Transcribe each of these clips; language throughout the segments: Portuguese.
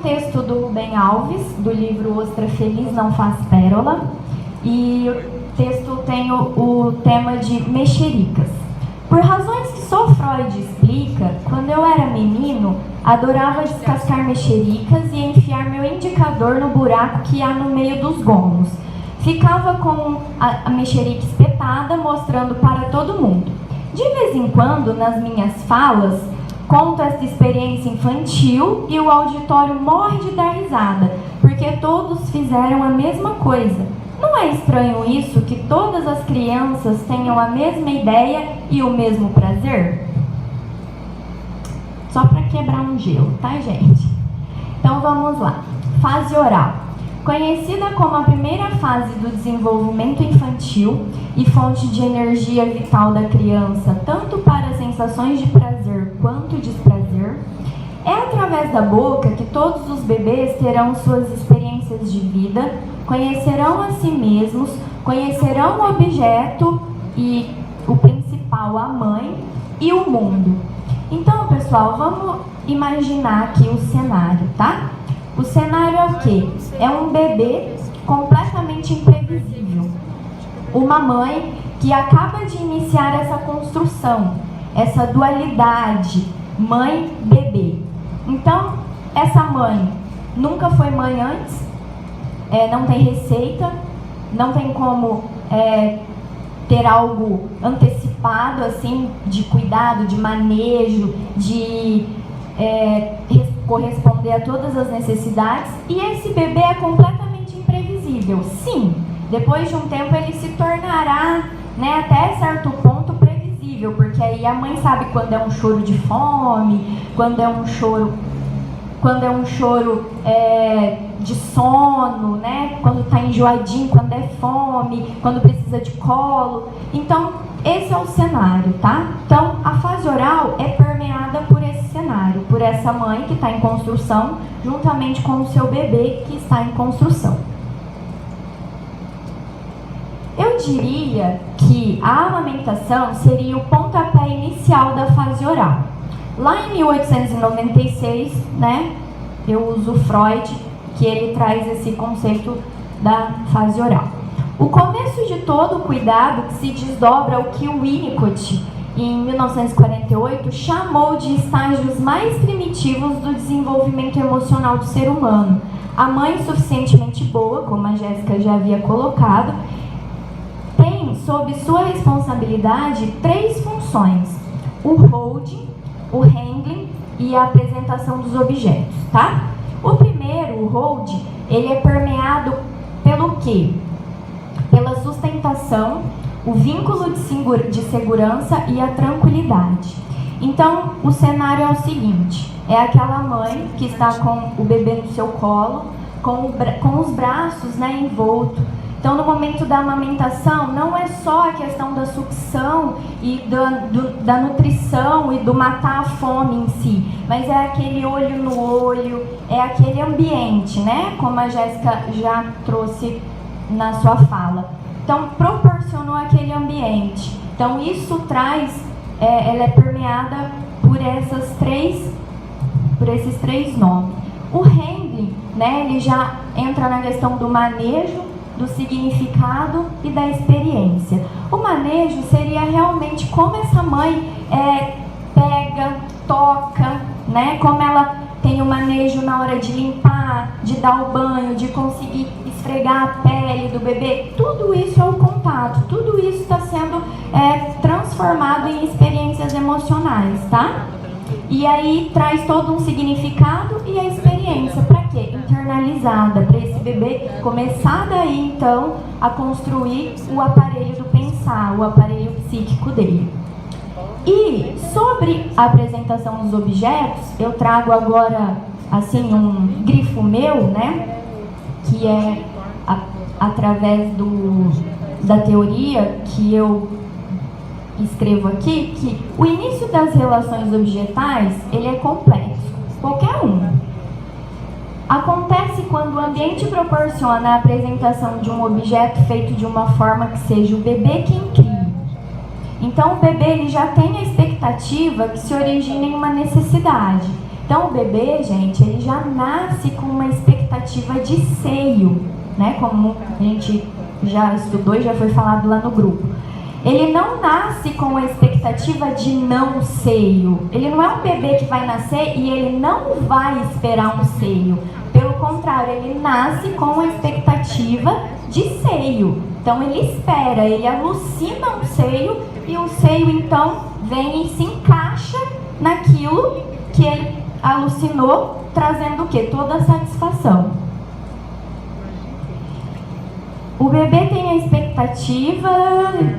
texto do Rubem Alves, do livro Ostra Feliz Não Faz Pérola, e o texto tem o tema de mexericas. Por razões que só Freud explica, quando eu era menino, adorava descascar mexericas e enfiar meu indicador no buraco que há no meio dos gomos. Ficava com a mexerica espetada, mostrando para todo mundo. De vez em quando, nas minhas falas, conto esta experiência infantil e o auditório morre de dar risada, porque todos fizeram a mesma coisa. Não é estranho isso, que todas as crianças tenham a mesma ideia e o mesmo prazer? Só para quebrar um gelo, tá, gente? Então vamos lá. Fase oral. Conhecida como a primeira fase do desenvolvimento infantil e fonte de energia vital da criança, tanto para sensações de prazer quanto desprazer, é através da boca que todos os bebês terão suas experiências de vida, conhecerão a si mesmos, conhecerão o objeto e o principal, a mãe e o mundo. Então, pessoal, vamos imaginar aqui o cenário, tá? O cenário é o quê? É um bebê completamente imprevisível. Uma mãe que acaba de iniciar essa construção, essa dualidade mãe-bebê. Então, essa mãe nunca foi mãe antes, não tem receita, não tem como ter algo antecipado, assim, de cuidado, de manejo, de corresponder a todas as necessidades. E esse bebê é completamente imprevisível. Sim, depois de um tempo ele se tornará, né, até certo ponto previsível, porque aí a mãe sabe quando é um choro de fome, quando é um choro de sono, né? Quando está enjoadinho, quando é fome, quando precisa de colo. Então, esse é o cenário, tá? Então, a fase oral é permeada por esse cenário, por essa mãe que está em construção, juntamente com o seu bebê que está em construção. Eu diria que a amamentação seria o pontapé inicial da fase oral. Lá em 1896, né, eu uso Freud, que ele traz esse conceito da fase oral. O começo de todo o cuidado que se desdobra ao que o Winnicott, em 1948, chamou de estágios mais primitivos do desenvolvimento emocional do ser humano. A mãe suficientemente boa, como a Jéssica já havia colocado, tem sob sua responsabilidade 3 funções: o holding, o handling e a apresentação dos objetos, tá? O primeiro, o hold, ele é permeado pelo quê? Pela sustentação, o vínculo de segurança e a tranquilidade. Então, o cenário é o seguinte: é aquela mãe que está com o bebê no seu colo, com os braços, né, envolto. Então, no momento da amamentação, não é só a questão da sucção e da nutrição e do matar a fome em si, mas é aquele olho no olho, é aquele ambiente, né? Como a Jéssica já trouxe na sua fala. Então, proporcionou aquele ambiente. Então, isso traz, ela é permeada por esses três nomes. O handling, né? Ele já entra na questão do manejo, do significado e da experiência. O manejo seria realmente como essa mãe pega, toca, né? Como ela tem o manejo na hora de limpar, de dar o banho, de conseguir esfregar a pele do bebê. Tudo isso é o contato, tudo isso está sendo transformado em experiências emocionais, tá? E aí traz todo um significado e a experiência, para quê? Internalizada, para esse bebê começar daí então a construir o aparelho do pensar, o aparelho psíquico dele. E sobre a apresentação dos objetos, eu trago agora assim um grifo meu, né, que é através da teoria que eu escrevo aqui, que o início das relações objetais, ele é complexo, qualquer um. Acontece quando o ambiente proporciona a apresentação de um objeto feito de uma forma que seja o bebê quem crie. Então o bebê ele já tem a expectativa que se origine em uma necessidade. Então o bebê, gente, ele já nasce com uma expectativa de seio, né? Como a gente já estudou e já foi falado lá no grupo. Ele não nasce com a expectativa de não seio. Ele não é um bebê que vai nascer e ele não vai esperar um seio. Pelo contrário, ele nasce com a expectativa de seio. Então ele espera, ele alucina um seio e o seio então vem e se encaixa naquilo que ele alucinou, trazendo o quê? Toda a satisfação. O bebê tem a expectativa,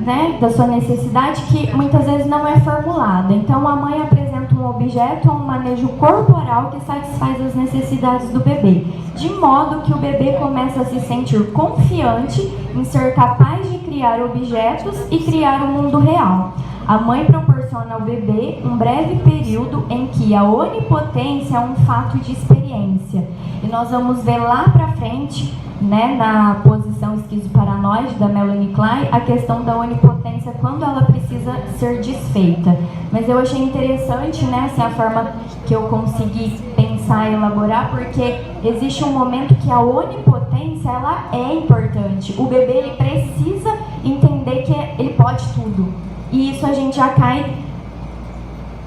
né, da sua necessidade que muitas vezes não é formulada. Então a mãe apresenta um objeto ou um manejo corporal que satisfaz as necessidades do bebê, de modo que o bebê começa a se sentir confiante em ser capaz de criar objetos e criar o mundo real. A mãe proporciona ao bebê um breve período em que a onipotência é um fato de experiência. E nós vamos ver lá pra frente, né, na posição esquizoparanoide da Melanie Klein, a questão da onipotência quando ela precisa ser desfeita. Mas eu achei interessante, né, assim, a forma que eu consegui pensar e elaborar, porque existe um momento que a onipotência ela é importante. O bebê ele precisa entender que ele pode tudo. E isso a gente já cai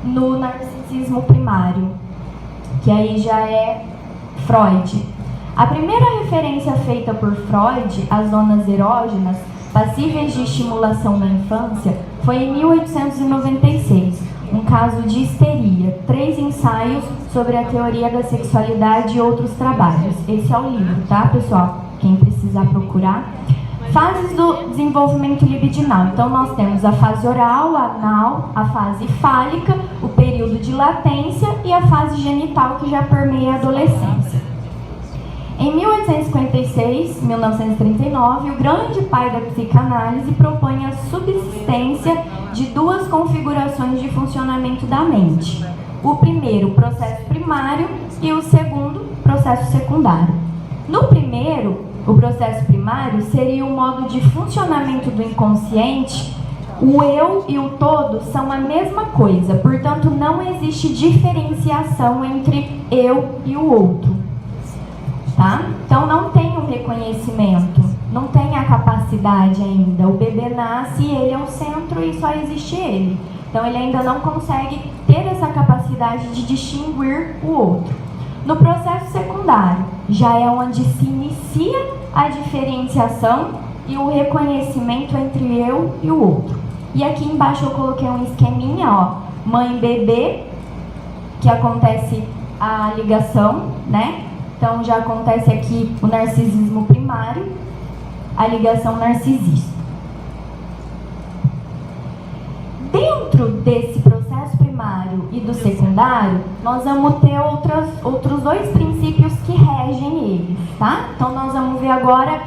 no narcisismo primário, que aí já é Freud. A primeira referência feita por Freud às zonas erógenas passíveis de estimulação na infância foi em 1896, um caso de histeria, 3 ensaios sobre a teoria da sexualidade e outros trabalhos. Esse é o livro, tá, pessoal? Quem precisar procurar. Fases do desenvolvimento libidinal. Então nós temos a fase oral, anal, a fase fálica, o período de latência e a fase genital que já permeia a adolescência. Em 1856, 1939, o grande pai da psicanálise propõe a subsistência de 2 configurações de funcionamento da mente. O primeiro, processo primário, e o segundo, processo secundário. No primeiro, o processo primário seria o modo de funcionamento do inconsciente. O eu e o todo são a mesma coisa, portanto não existe diferenciação entre eu e o outro. Tá? Então não tem um reconhecimento, não tem a capacidade ainda. O bebê nasce e ele é o centro e só existe ele. Então ele ainda não consegue ter essa capacidade de distinguir o outro. No processo secundário, já é onde se inicia a diferenciação e o reconhecimento entre eu e o outro. E aqui embaixo eu coloquei um esqueminha, ó, mãe e bebê, que acontece a ligação, né? Então já acontece aqui o narcisismo primário, a ligação narcisista. Dentro desse processo primário e do secundário, nós vamos ter outros 2 princípios que regem eles, tá? Então nós vamos ver agora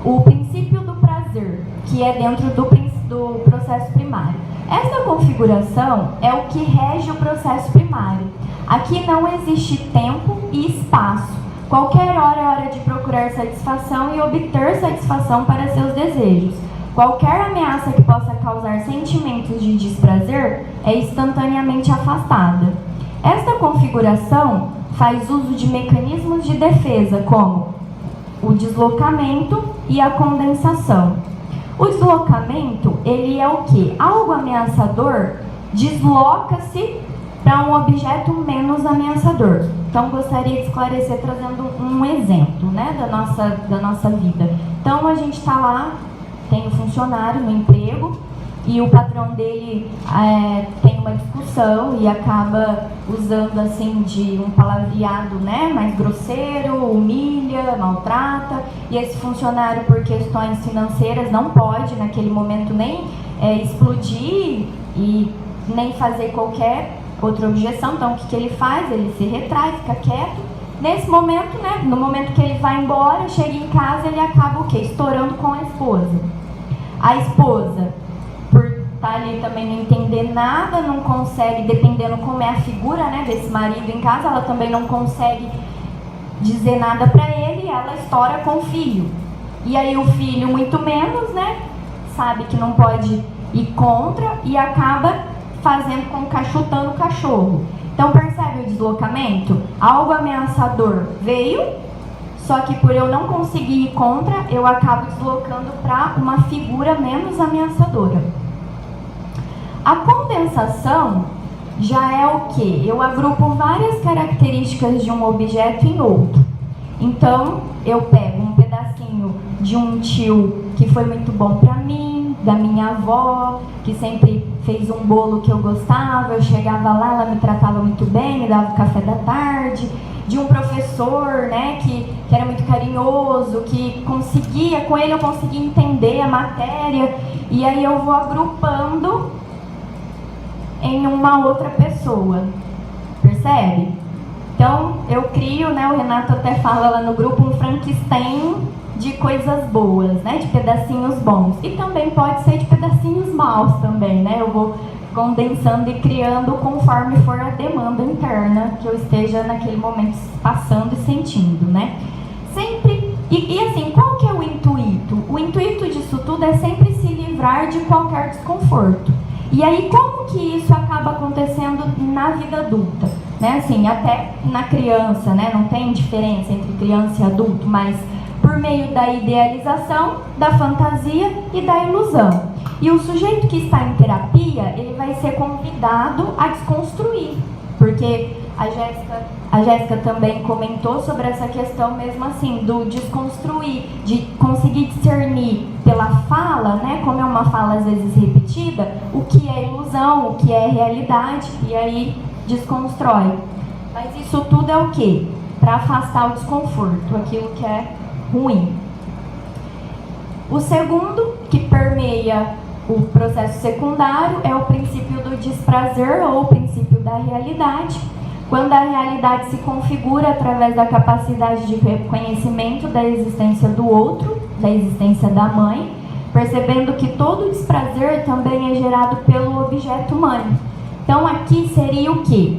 o princípio do prazer, que é dentro do processo primário. Essa configuração é o que rege o processo primário. Aqui não existe tempo e espaço. Qualquer hora é hora de procurar satisfação e obter satisfação para seus desejos. Qualquer ameaça que possa causar sentimentos de desprazer é instantaneamente afastada. Esta configuração faz uso de mecanismos de defesa, como o deslocamento e a condensação. O deslocamento, ele é o quê? Algo ameaçador desloca-se para um objeto menos ameaçador. Então, gostaria de esclarecer trazendo um exemplo, né, da nossa vida. Então, a gente está lá, tem um funcionário no emprego e o patrão dele tem uma discussão e acaba usando assim de um palavreado, né, mais grosseiro, humilha, maltrata, e esse funcionário, por questões financeiras, não pode naquele momento nem explodir e nem fazer qualquer outra objeção. Então o que ele faz? Ele se retrai, fica quieto. Nesse momento, né, no momento que ele vai embora, chega em casa, ele acaba o quê? Estourando com a esposa. A esposa, por estar ali também não entender nada, não consegue, dependendo como é a figura, né, desse marido em casa, ela também não consegue dizer nada pra ele, e ela estoura com o filho. E aí o filho, muito menos, né, sabe que não pode ir contra e acaba fazendo chutando o cachorro. Então percebe o deslocamento? Algo ameaçador veio, só que por eu não conseguir ir contra, eu acabo deslocando para uma figura menos ameaçadora. A compensação já é o quê? Eu agrupo várias características de um objeto em outro. Então, eu pego um pedacinho de um tio que foi muito bom para mim, da minha avó, que sempre fez um bolo que eu gostava, eu chegava lá, ela me tratava muito bem, me dava o café da tarde, de um professor, né, que era muito carinhoso, que conseguia, com ele eu conseguia entender a matéria, e aí eu vou agrupando em uma outra pessoa, percebe? Então, eu crio, né, o Renato até fala lá no grupo, um Frankenstein de coisas boas, né, de pedacinhos bons. E também pode ser de pedacinhos maus também, né, eu vou condensando e criando conforme for a demanda interna que eu esteja naquele momento passando e sentindo, né. Sempre, e assim, qual que é o intuito? O intuito disso tudo é sempre se livrar de qualquer desconforto. E aí, como que isso acaba acontecendo na vida adulta? Né, assim, até na criança, né, não tem diferença entre criança e adulto, mas por meio da idealização, da fantasia e da ilusão. E o sujeito que está em terapia, ele vai ser convidado a desconstruir, porque a Jéssica também comentou sobre essa questão mesmo assim, do desconstruir, de conseguir discernir pela fala, né, como é uma fala às vezes repetida, o que é ilusão, o que é realidade, e aí desconstrói. Mas isso tudo é o quê? Para afastar o desconforto, aquilo que é ruim. O segundo, que permeia o processo secundário, é o princípio do desprazer ou o princípio da realidade, quando a realidade se configura através da capacidade de reconhecimento da existência do outro, da existência da mãe, percebendo que todo desprazer também é gerado pelo objeto mãe. Então aqui seria o quê?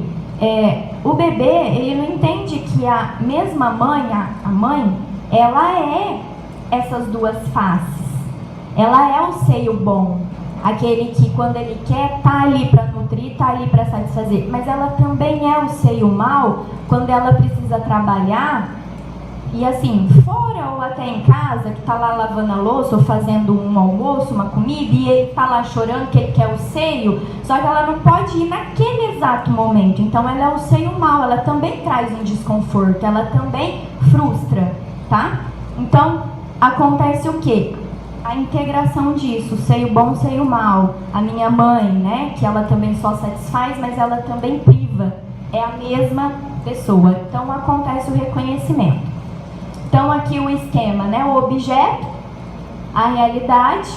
O bebê, ele não entende que a mesma mãe, a mãe, ela é essas duas faces. Ela é o seio bom, aquele que quando ele quer tá ali para nutrir, tá ali para satisfazer. Mas ela também é o seio mau quando ela precisa trabalhar e assim, fora ou até em casa, que tá lá lavando a louça ou fazendo um almoço, uma comida, e ele tá lá chorando que ele quer o seio, só que ela não pode ir naquele exato momento. Então ela é o seio mau, ela também traz um desconforto, ela também frustra, tá? Então acontece o quê? A integração disso, seio bom, seio mau. A minha mãe, né, que ela também só satisfaz, mas ela também priva. É a mesma pessoa. Então acontece o reconhecimento. Então aqui o esquema, né, o objeto, a realidade,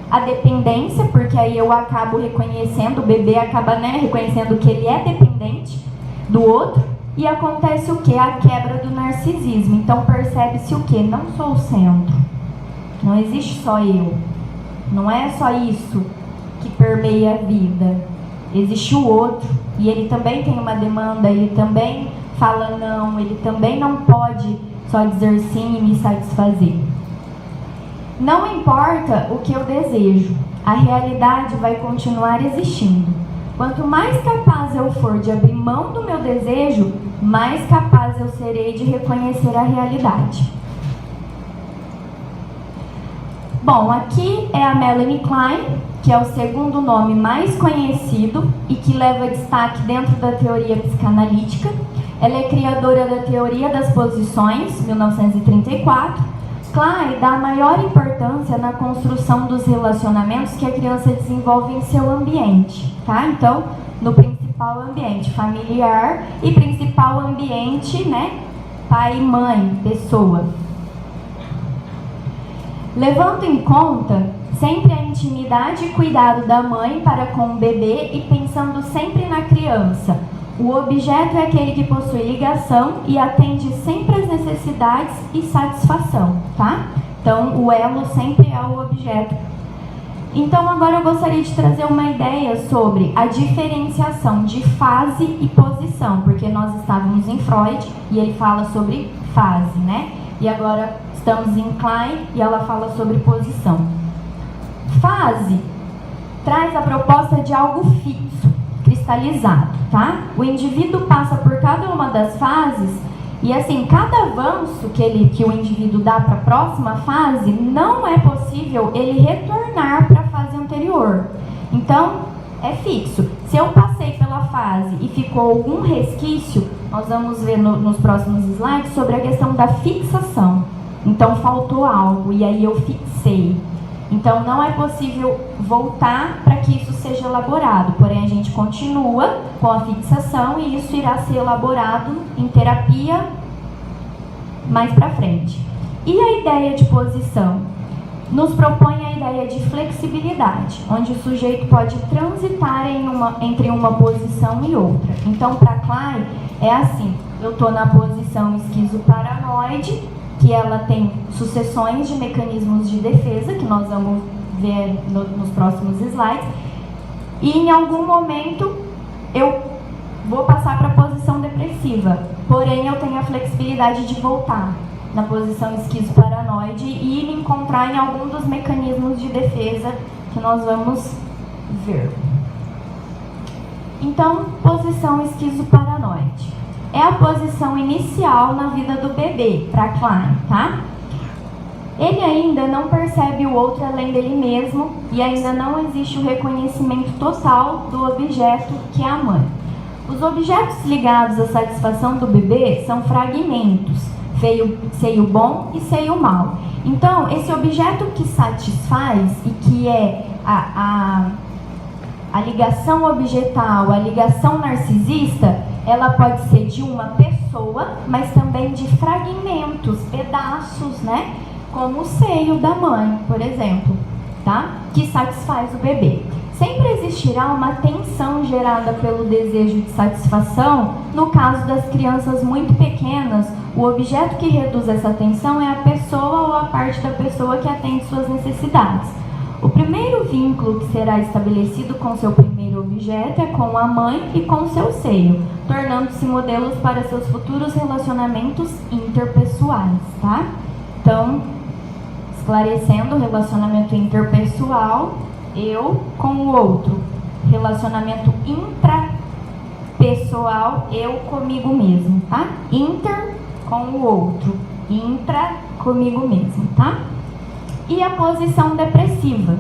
a dependência, porque aí eu acabo reconhecendo, o bebê acaba, né, reconhecendo que ele é dependente do outro, e acontece o que? A quebra do narcisismo. Então percebe-se o que? Não sou o centro, não existe só eu, não é só isso que permeia a vida, existe o outro, e ele também tem uma demanda, ele também fala não, ele também não pode só dizer sim e me satisfazer. Não importa o que eu desejo, a realidade vai continuar existindo. Quanto mais capaz eu for de abrir mão do meu desejo, mais capaz eu serei de reconhecer a realidade. Bom, aqui é a Melanie Klein, que é o segundo nome mais conhecido e que leva destaque dentro da teoria psicanalítica. Ela é criadora da teoria das posições, 1934. Klein dá maior importância na construção dos relacionamentos que a criança desenvolve em seu ambiente, tá? Então, no principal ambiente familiar e principal ambiente, né, pai, mãe, pessoa. Levando em conta sempre a intimidade e cuidado da mãe para com o bebê e pensando sempre na criança. O objeto é aquele que possui ligação e atende sempre às necessidades e satisfação, tá? Então, o elo sempre é o objeto. Então, agora eu gostaria de trazer uma ideia sobre a diferenciação de fase e posição, porque nós estávamos em Freud e ele fala sobre fase, né? E agora estamos em Klein e ela fala sobre posição. Fase traz a proposta de algo fixo, cristalizado, tá? O indivíduo passa por cada uma das fases e, assim, cada avanço que o indivíduo dá para a próxima fase, não é possível ele retornar para a fase anterior. Então, é fixo. Se eu passei pela fase e ficou algum resquício, nós vamos ver nos próximos slides sobre a questão da fixação. Então, faltou algo e aí eu fixei. Então, não é possível voltar para que isso seja elaborado. Porém, a gente continua com a fixação e isso irá ser elaborado em terapia mais para frente. E a ideia de posição? Nos propõe a ideia de flexibilidade, onde o sujeito pode transitar entre uma posição e outra. Então, para Klein, é assim: eu estou na posição esquizoparanoide, que ela tem sucessões de mecanismos de defesa, que nós vamos ver nos próximos slides, e em algum momento eu vou passar para a posição depressiva, porém eu tenho a flexibilidade de voltar na posição esquizoparanoide e me encontrar em algum dos mecanismos de defesa que nós vamos ver. Então, posição esquizoparanoide é a posição inicial na vida do bebê, para Klein, tá? Ele ainda não percebe o outro além dele mesmo e ainda não existe o reconhecimento total do objeto que é a mãe. Os objetos ligados à satisfação do bebê são fragmentos, seio bom e seio mal. Então, esse objeto que satisfaz e que é a ligação objetal, a ligação narcisista, ela pode ser de uma pessoa, mas também de fragmentos, pedaços, né? Como o seio da mãe, por exemplo, tá? Que satisfaz o bebê. Sempre existirá uma tensão gerada pelo desejo de satisfação. No caso das crianças muito pequenas, o objeto que reduz essa tensão é a pessoa ou a parte da pessoa que atende suas necessidades. O primeiro vínculo que será estabelecido com seu primeiro objeto é com a mãe e com seu seio, tornando-se modelos para seus futuros relacionamentos interpessoais, tá? Então, esclarecendo o relacionamento interpessoal, eu com o outro. Relacionamento intrapessoal, eu comigo mesmo, tá? Inter com o outro, intra comigo mesmo, tá? E a posição depressiva.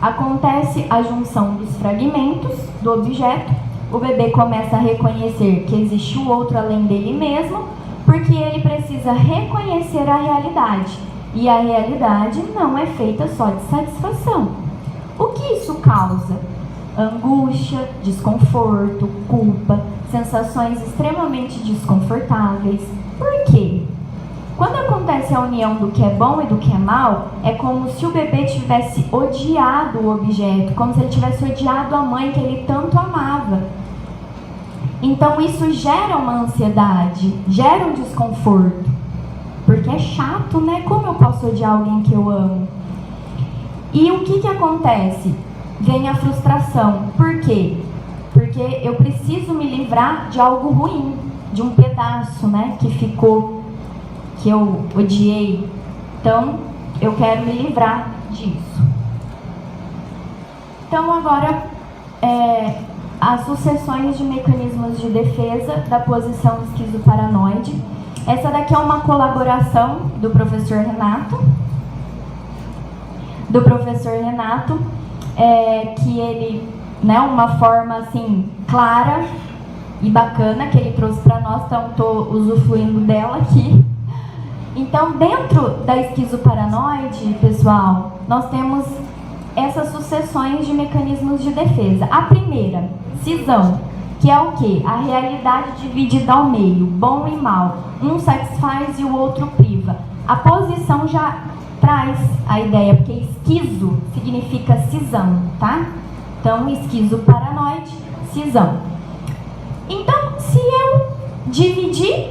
Acontece a junção dos fragmentos do objeto. O bebê começa a reconhecer que existe o outro além dele mesmo, porque ele precisa reconhecer a realidade. E a realidade não é feita só de satisfação. O que isso causa? Angústia, desconforto, culpa, sensações extremamente desconfortáveis. Por quê? Quando acontece a união do que é bom e do que é mal, é como se o bebê tivesse odiado o objeto, como se ele tivesse odiado a mãe que ele tanto amava. Então isso gera uma ansiedade, gera um desconforto, porque é chato, né? Como eu posso odiar alguém que eu amo? E o que acontece? Vem a frustração. Por quê? Porque eu preciso me livrar de algo ruim, de um pedaço, né, que ficou, que eu odiei. Então, eu quero me livrar disso. Então, agora, as sucessões de mecanismos de defesa da posição esquizoparanoide. Essa daqui é uma colaboração do professor Renato. Que ele, né, uma forma assim clara e bacana que ele trouxe para nós, então estou usufruindo dela aqui. Então, dentro da esquizoparanoide, pessoal, nós temos essas sucessões de mecanismos de defesa. A primeira, cisão, que é o quê? A realidade dividida ao meio, bom e mal. Um satisfaz e o outro priva. A posição já traz a ideia, porque esquizo significa cisão, tá? Então, esquizoparanoide, cisão. Então, se eu dividir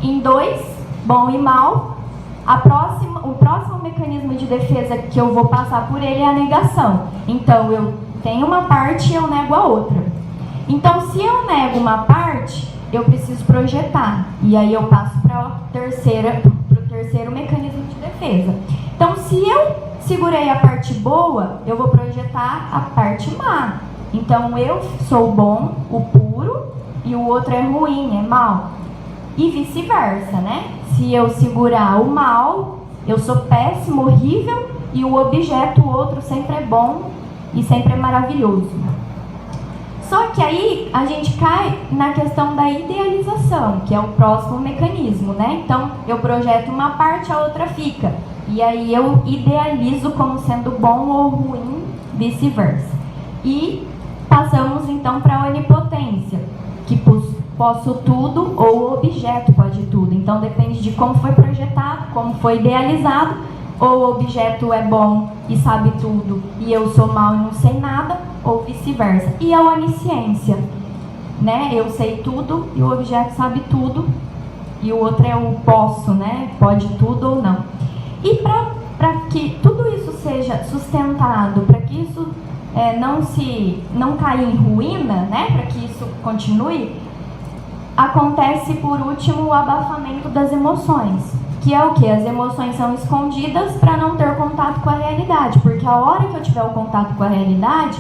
em dois, bom e mal, o próximo mecanismo de defesa que eu vou passar por ele é a negação. Então, eu tenho uma parte e eu nego a outra. Então, se eu nego uma parte, eu preciso projetar. E aí eu passo para o terceiro mecanismo de defesa. Então, se eu segurei a parte boa, eu vou projetar a parte má. Então eu sou bom, o puro, e o outro é ruim, é mal. E vice-versa, né? Se eu segurar o mal, eu sou péssimo, horrível, e o objeto, o outro, sempre é bom e sempre é maravilhoso. Só que aí a gente cai na questão da idealização, que é o próximo mecanismo, né? Então eu projeto uma parte, a outra fica. E aí eu idealizo como sendo bom ou ruim, vice-versa. E passamos então para a onipotência, que posso tudo ou o objeto pode tudo. Então depende de como foi projetado, como foi idealizado, ou o objeto é bom e sabe tudo e eu sou mal e não sei nada, ou vice-versa. E a onisciência, né? Eu sei tudo e o objeto sabe tudo, e o outro é o posso, né? Pode tudo ou não. E para que tudo isso seja sustentado, para que isso não caia em ruína, né? Para que isso continue, acontece por último o abafamento das emoções, que é o que? As emoções são escondidas para não ter contato com a realidade, porque a hora que eu tiver o contato com a realidade,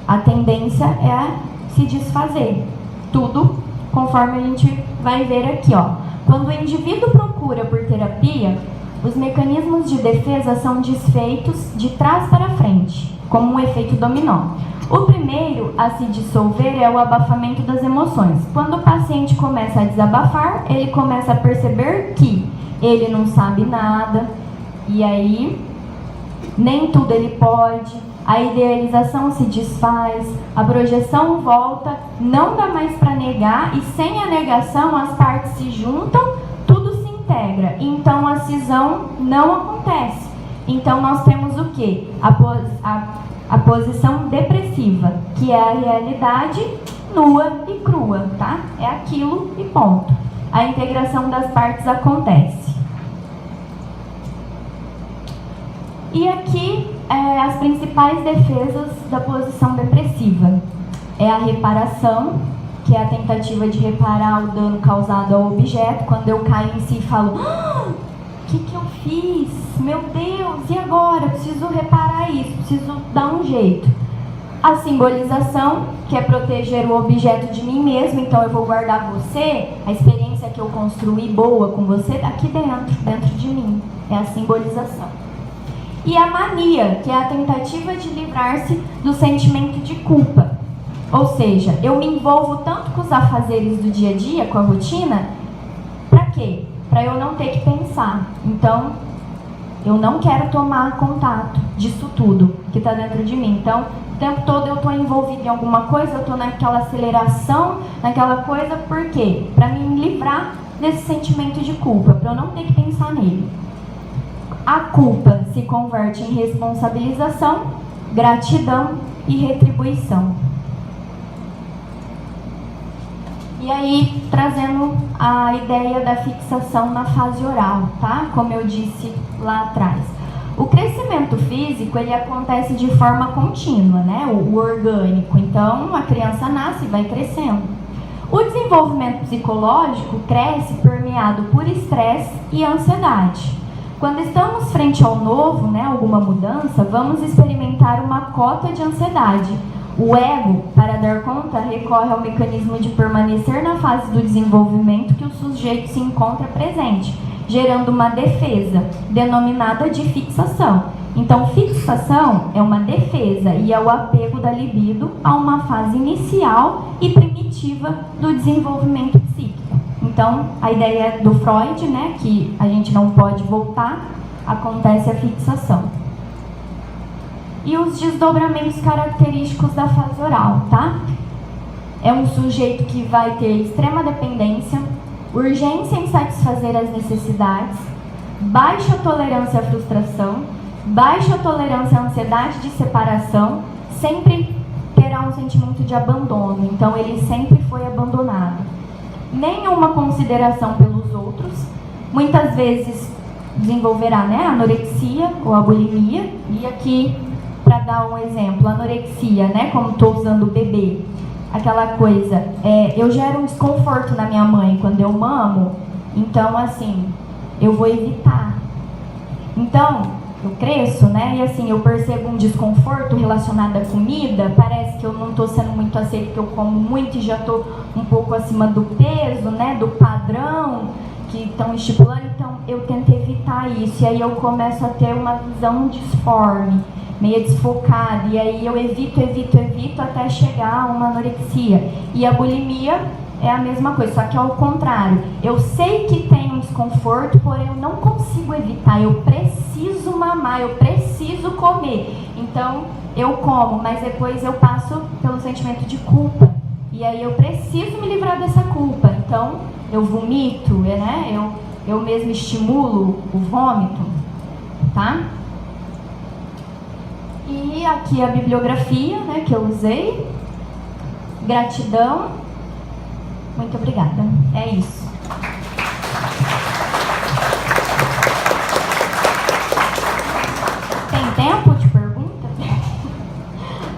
a tendência é se desfazer. Tudo conforme a gente vai ver aqui, ó. Quando o indivíduo procura por terapia, os mecanismos de defesa são desfeitos de trás para frente, como um efeito dominó. O primeiro a se dissolver é o abafamento das emoções. Quando o paciente começa a desabafar, ele começa a perceber que ele não sabe nada, e aí nem tudo ele pode, a idealização se desfaz, a projeção volta, não dá mais para negar, e sem a negação as partes se juntam, tudo se integra. Então a cisão não acontece. Então nós temos o quê? A posição depressiva, que é a realidade nua e crua, tá? É aquilo e ponto. A integração das partes acontece. E aqui as principais defesas da posição depressiva. É a reparação, que é a tentativa de reparar o dano causado ao objeto. Quando eu caio em si e falo, o que eu fiz? Meu Deus, e agora? Eu preciso reparar isso, preciso dar um jeito. A simbolização, que é proteger o objeto de mim mesmo, então eu vou guardar você, a experiência que eu construí boa com você, aqui dentro de mim. É a simbolização. E a mania, que é a tentativa de livrar-se do sentimento de culpa. Ou seja, eu me envolvo tanto com os afazeres do dia a dia, com a rotina, para quê? Para eu não ter que pensar. Então, eu não quero tomar contato disso tudo que está dentro de mim. Então, o tempo todo eu estou envolvida em alguma coisa, eu estou naquela aceleração, naquela coisa, por quê? Para me livrar desse sentimento de culpa, para eu não ter que pensar nele. A culpa se converte em responsabilização, gratidão e retribuição. E aí, trazendo a ideia da fixação na fase oral, tá? Como eu disse lá atrás. O crescimento físico, ele acontece de forma contínua, né? O orgânico. Então, a criança nasce e vai crescendo. O desenvolvimento psicológico cresce permeado por estresse e ansiedade. Quando estamos frente ao novo, né, alguma mudança, vamos experimentar uma cota de ansiedade. O ego, para dar conta, recorre ao mecanismo de permanecer na fase do desenvolvimento que o sujeito se encontra presente, gerando uma defesa, denominada de fixação. Então, fixação é uma defesa e é o apego da libido a uma fase inicial e primitiva do desenvolvimento psíquico. Então, a ideia do Freud, né, que a gente não pode voltar, acontece a fixação. E os desdobramentos característicos da fase oral, tá? É um sujeito que vai ter extrema dependência, urgência em satisfazer as necessidades, baixa tolerância à frustração, baixa tolerância à ansiedade de separação, sempre terá um sentimento de abandono, então ele sempre foi abandonado. Nenhuma consideração pelos outros, muitas vezes desenvolverá, né, anorexia ou a bulimia, e aqui, para dar um exemplo, anorexia, né, como estou usando o bebê, aquela coisa, eu gero um desconforto na minha mãe quando eu mamo, então assim, eu vou evitar. Então, eu cresço, né? E assim, eu percebo um desconforto relacionado à comida, parece que eu não estou sendo muito aceito, porque eu como muito e já estou um pouco acima do peso, né? Do padrão que estão estipulando, então eu tento evitar isso. E aí eu começo a ter uma visão disforme, meio desfocada, e aí eu evito até chegar a uma anorexia. E a bulimia é a mesma coisa, só que ao contrário. Eu sei que tem um desconforto, porém eu não consigo evitar. Eu preciso mamar, eu preciso comer. Então eu como, mas depois eu passo pelo sentimento de culpa. E aí eu preciso me livrar dessa culpa. Então eu vomito, né? Eu mesmo estimulo o vômito, tá? E aqui a bibliografia, né, que eu usei. Gratidão. Muito obrigada. É isso. Tem tempo de pergunta?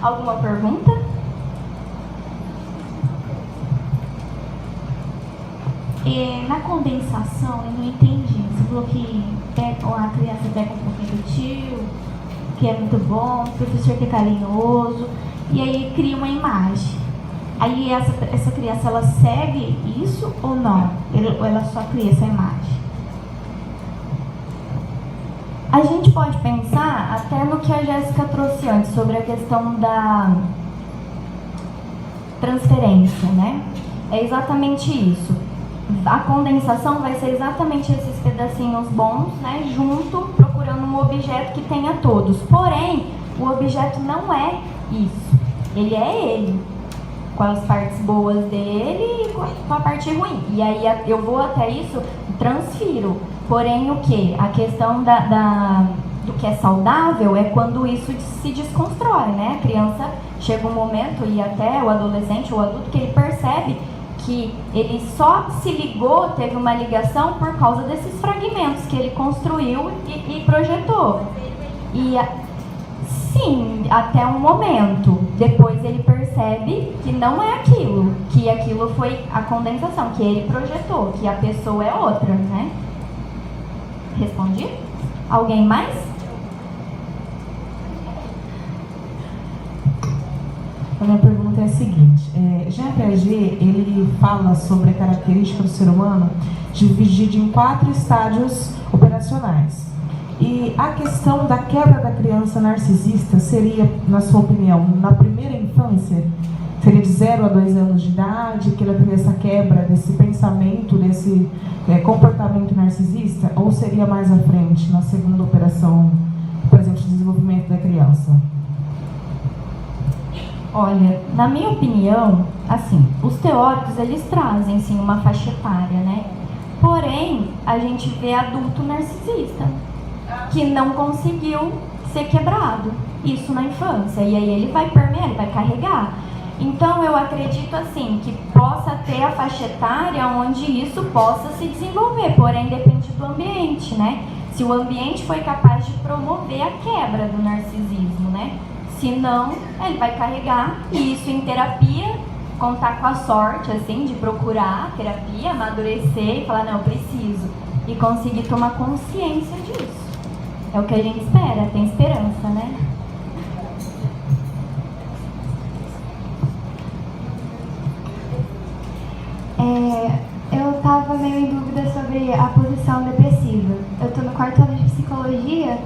Alguma pergunta? Na condensação, eu não entendi. Você falou que a criança pega um pouquinho do tio, que é muito bom, o professor que é carinhoso, e aí cria uma imagem. Aí essa criança, ela segue isso ou não? Ou ela só cria essa imagem? A gente pode pensar até no que a Jéssica trouxe antes, sobre a questão da transferência, né? É exatamente isso. A condensação vai ser exatamente esses pedacinhos bons, né, junto, procurando um objeto que tenha todos. Porém, o objeto não é isso. Ele é ele, com as partes boas dele e com a parte ruim. E aí eu vou até isso, transfiro. Porém, o que? A questão do que é saudável é quando isso se desconstrói, né? A criança chega um momento, e até o adolescente ou o adulto, que ele percebe que ele só se ligou, teve uma ligação por causa desses fragmentos que ele construiu e projetou. Sim, até um momento. Depois ele percebe que não é aquilo, que aquilo foi a condensação, que ele projetou, que a pessoa é outra, né? Respondi? Alguém mais? A minha pergunta é a seguinte: Jean Piaget, ele fala sobre a característica do ser humano dividida em 4 estágios operacionais. E a questão da quebra da criança narcisista seria, na sua opinião, na primeira infância? Seria de 0 a 2 anos de idade que ela teria essa quebra desse pensamento, desse comportamento narcisista? Ou seria mais à frente, na segunda operação, por exemplo, de desenvolvimento da criança? Olha, na minha opinião, assim, os teóricos, eles trazem, sim, uma faixa etária, né? Porém, a gente vê adulto narcisista, que não conseguiu ser quebrado, isso na infância, e aí ele vai permear, ele vai carregar. Então, eu acredito, assim, que possa ter a faixa etária onde isso possa se desenvolver, porém, depende do ambiente, né? Se o ambiente foi capaz de promover a quebra do narcisismo, né? Se não, ele vai carregar, e isso em terapia, contar com a sorte, assim, de procurar terapia, amadurecer e falar, não, eu preciso, e conseguir tomar consciência disso. É o que a gente espera, tem esperança, né? Eu estava meio em dúvida sobre a posição depressiva. Eu estou no 4º ano de psicologia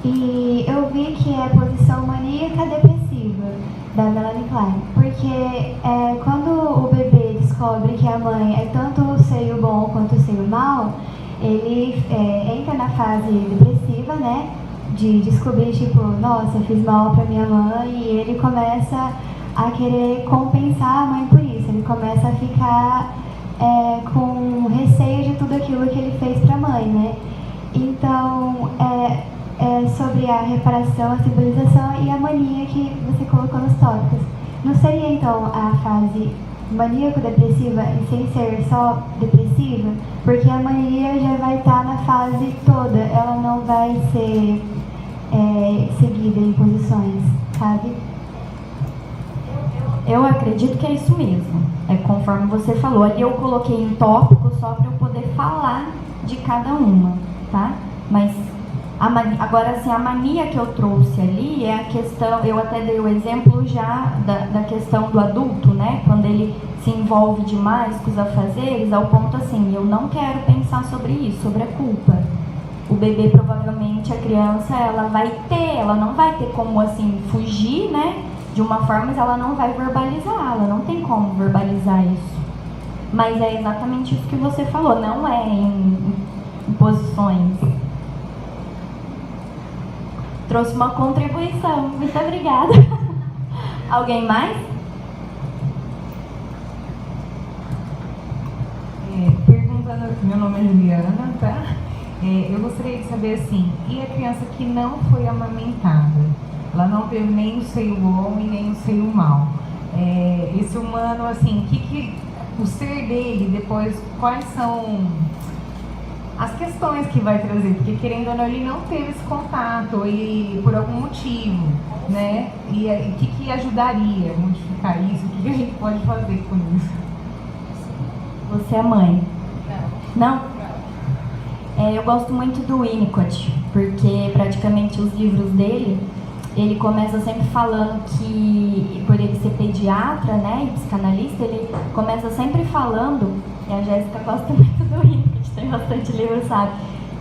e eu vi que é a posição maníaca depressiva da Melanie Klein. Porque quando o bebê descobre que a mãe é tanto o seio bom quanto o seio mau, ele entra na fase depressiva, né? De descobrir, tipo, nossa, eu fiz mal pra minha mãe, e ele começa a querer compensar a mãe por isso. Ele começa a ficar com receio de tudo aquilo que ele fez pra mãe, né? Então, sobre a reparação, a simbolização e a mania que você colocou nos tópicos. Não seria, então, a fase maníaco-depressiva e sem ser só depressiva? Porque a mania já vai estar na fase toda, ela não vai ser seguida em posições, sabe? Eu acredito que é isso mesmo. É conforme você falou. Ali eu coloquei em tópico só para eu poder falar de cada uma, tá? Mas Agora, assim, a mania que eu trouxe ali é a questão, eu até dei o exemplo já da questão do adulto, né? Quando ele se envolve demais com os afazeres, ao ponto assim, eu não quero pensar sobre isso, sobre a culpa. O bebê, provavelmente, a criança, ela não vai ter como, assim, fugir, né? De uma forma, mas ela não vai verbalizar, ela não tem como verbalizar isso. Mas é exatamente isso que você falou, não é em posições. Trouxe uma contribuição. Muito obrigada. Alguém mais? Perguntando, meu nome é Juliana, tá? Eu gostaria de saber assim, e a criança que não foi amamentada? Ela não teve nem o seio bom e nem o seio mau. Esse humano, assim, o ser dele depois, quais são as questões que vai trazer, porque querendo ou não, ele não teve esse contato e por algum motivo, né? E o que ajudaria a modificar isso? O que a gente pode fazer com isso? Você é mãe? Não? Eu gosto muito do Winnicott, porque praticamente os livros dele, ele começa sempre falando que, por ele ser pediatra, né, e psicanalista, ele começa sempre falando, e a Jéssica gosta muito do Winnicott, tem bastante livro, sabe?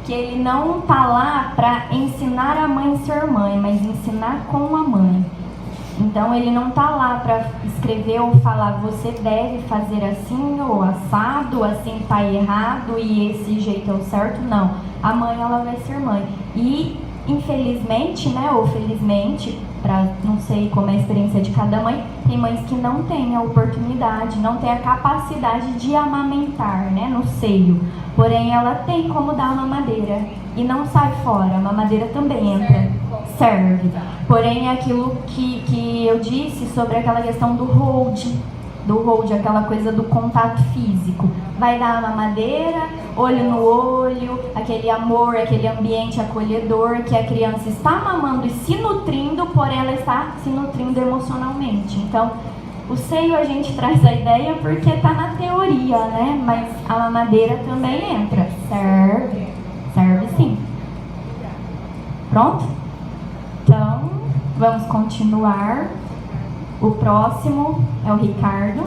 Que ele não tá lá para ensinar a mãe a ser mãe, mas ensinar com a mãe. Então ele não tá lá para escrever ou falar você deve fazer assim ou assado, assim tá errado e esse jeito é o certo, não. A mãe, ela vai ser mãe. E infelizmente, né, ou felizmente, não sei como é a experiência de cada mãe, tem mães que não têm a oportunidade, não têm a capacidade de amamentar, né, no seio. Porém, ela tem como dar a mamadeira e não sai fora, a mamadeira também entra, serve. Porém, é aquilo que eu disse sobre aquela questão do hold, aquela coisa do contato físico. Vai dar a mamadeira, olho no olho, aquele amor, aquele ambiente acolhedor que a criança está mamando e se nutrindo, porém ela está se nutrindo emocionalmente. Então, o seio a gente traz a ideia porque está na teoria, né? Mas a mamadeira também entra. Serve sim. Pronto? Então, vamos continuar. O próximo é o Ricardo.